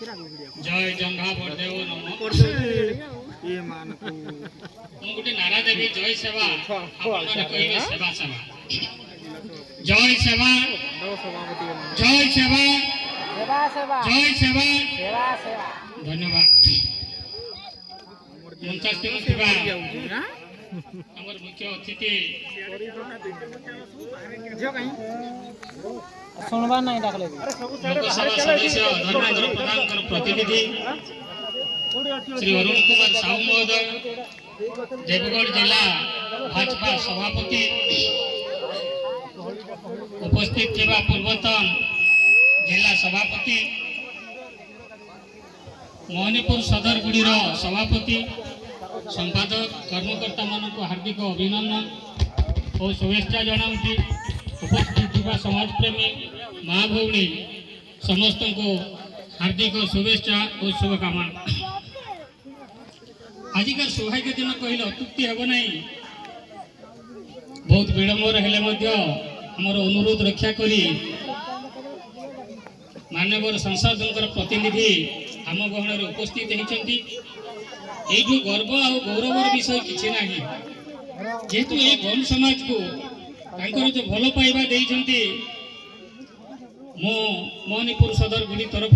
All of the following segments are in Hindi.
जय जंघा बड़देव नमो ये मान को मु गुटे नारा देवी जय सेवा आपण माने कहिबे सेवा सेवा जय सेवा जय सेवा जय सेवा धन्यवाद मंचास्थित थिबा हमर मुख्य अतिथि सुनबा नहीं डाकले लोकसभा सदस्य धर्मेंद्र प्रधान प्रतिनिधि श्री अरुण कुमार साहू महोदय देवगढ़ जिला भाजपा सभापति उपस्थित थिबा पूर्वतन जिला सभापति मोहनीपुर सदर गुड़ीर सभापति संपादक कर्मकर्ता मान हार्दिक अभिनंदन और शुभेच्छा जनाऊँगी उपस्थित थिबा समाजप्रेमी माँ भौणी समस्त को हार्दिक शुभेच्छा और शुभकामना। आजिकार सौभाग्य दिन कहले अत्युक्ति हेब ना बहुत विलम्बर हेले आमर अनुरोध रक्षा करी माननीय सांसद प्रतिनिधि आम गहन उपस्थित होती यू गर्व आ गौरवर विषय किसी ना जेहेतु ये गण समाज को जो भल पाइबा देइछंती मो मोहनीपुर सदर गुड़ी तरफ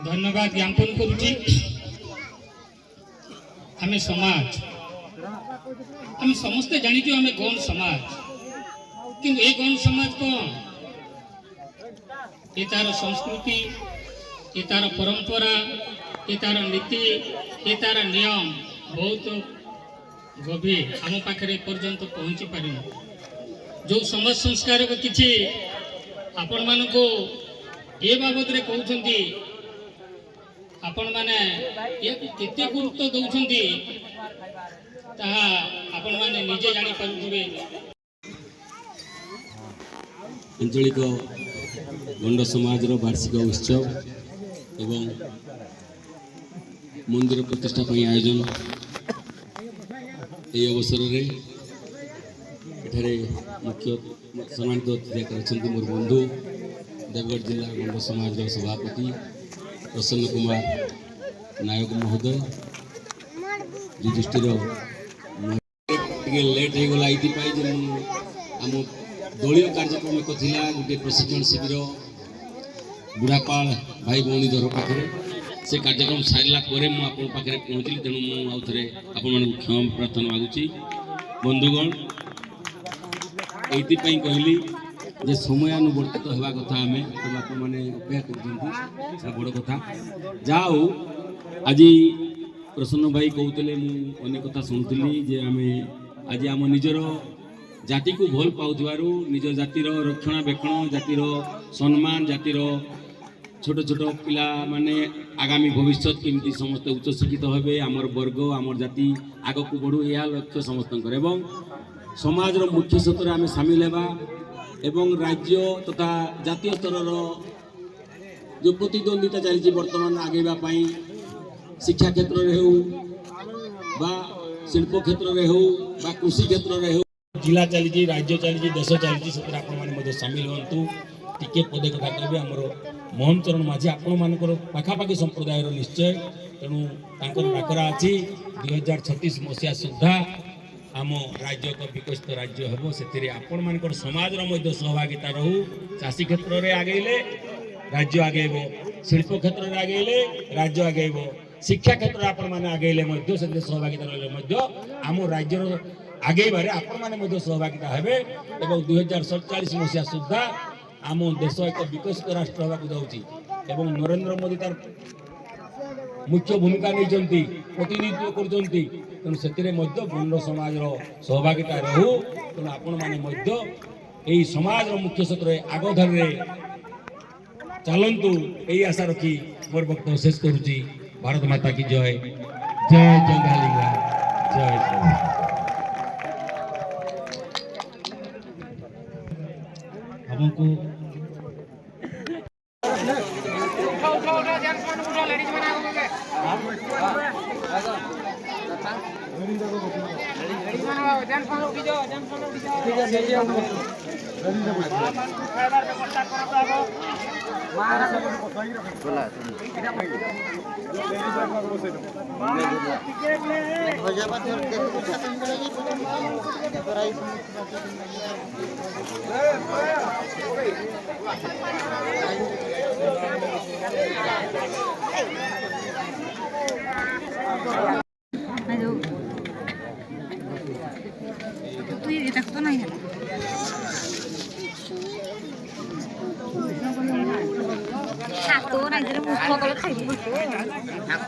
धन्यवाद ज्ञापन करुच्ची। आम समाज आम समस्ते जानीचु आम गण समाज किंतु ये गण समाज कौन ये तार संस्कृति ये तार परंपरा ये तार नीति ये तार नियम बहुत गभीर आम पाखे पर्यंत पहुंची पार जो समाज संस्कार को किसी आपण मान को ये बाबद रे कहउछंती आपण माने ये केते गुरुत्व दउछंती ताहा आपण माने निजे जानि पारुथिबे। आंचलिक गंड समाज वार्षिक उत्सव एवं मंदिर प्रतिष्ठा आयोजन ये अवसर में मुख्य सम्मानित अतिथि मोर बंधु देवगढ़ जिला गंड समाज सभापति प्रसन्न कुमार नायक महोदय युधिष्ठिर लेट हो गला ये आम दलीय कार्यक्रम एक गोटे प्रशिक्षण शिविर बुढ़ापाल भाई भौणी दर पाखे से कार्यक्रम सारा पाखे पहुँचली तेणु मुझे आपण क्षमा प्रार्थना मागुची बंधुगण ये कहली जे समयानुवर्तित होगा कथा आम बाप मैंने अपेक्षा कर बड़ कथा जाओ आज प्रसन्न भाई कहते मुझे कथा शुणुली जे आम आज आम निजर जाति को भल पाउथारू निज जातिर रक्षणाबेक्षण जातिर सम्मान जातिर छोट छोट पिला माने आगामी भविष्य केमती समस्त उच्च शिक्षित हे आमर वर्ग आमर जाति आग को बढ़ू यह लक्ष्य समस्त एवं समाज मुख्य स्तर आम सामिल होगा एवं राज्य तथा जातीय स्तर जो प्रतिद्वंदिता चली बर्तमान आगेवाई शिक्षा क्षेत्र में हो शिल्प क्षेत्र में हो कृषि क्षेत्र में हो जिला चली राज्य चली देश चली सामिल हूँ टिके पदे कथा कहे आमर मोहन चरण माझी आपण मानकर पाखापाखि संप्रदाय निश्चय तेणु डाकरा अच्छी 2036 मसीहा सुधा आम राज्य एक विकसित राज्य हम से आपण मानकर समाज सहभागिता रहू चाषी क्षेत्र में आगेले राज्य आगेब शिल्प क्षेत्र में आगेले राज्य आगेब शिक्षा क्षेत्र में आपण मैंने आगेले सहभागिता रही आम राज्यर आगेबारे आपण मैंने सहभागिता हे 2047 मसीहा सुधा आम देश एक विकसित राष्ट्र होगा जाऊँगी एवं नरेंद्र मोदी तार मुख्य भूमिका नहीं प्रतिनिधित्व करूँ से गंड समाज सहभागिता रहू तेणु आपण मैंने समाज मुख्य क्षेत्र आगधार चलतु यही आशा रखी मोर वक्तव्य शेष करुच्ची। भारत माता की जय जय जंगालिंगा जय हमको तू ये टाकतो नाही ह्याला टाकतो नाही तर सगळं खायला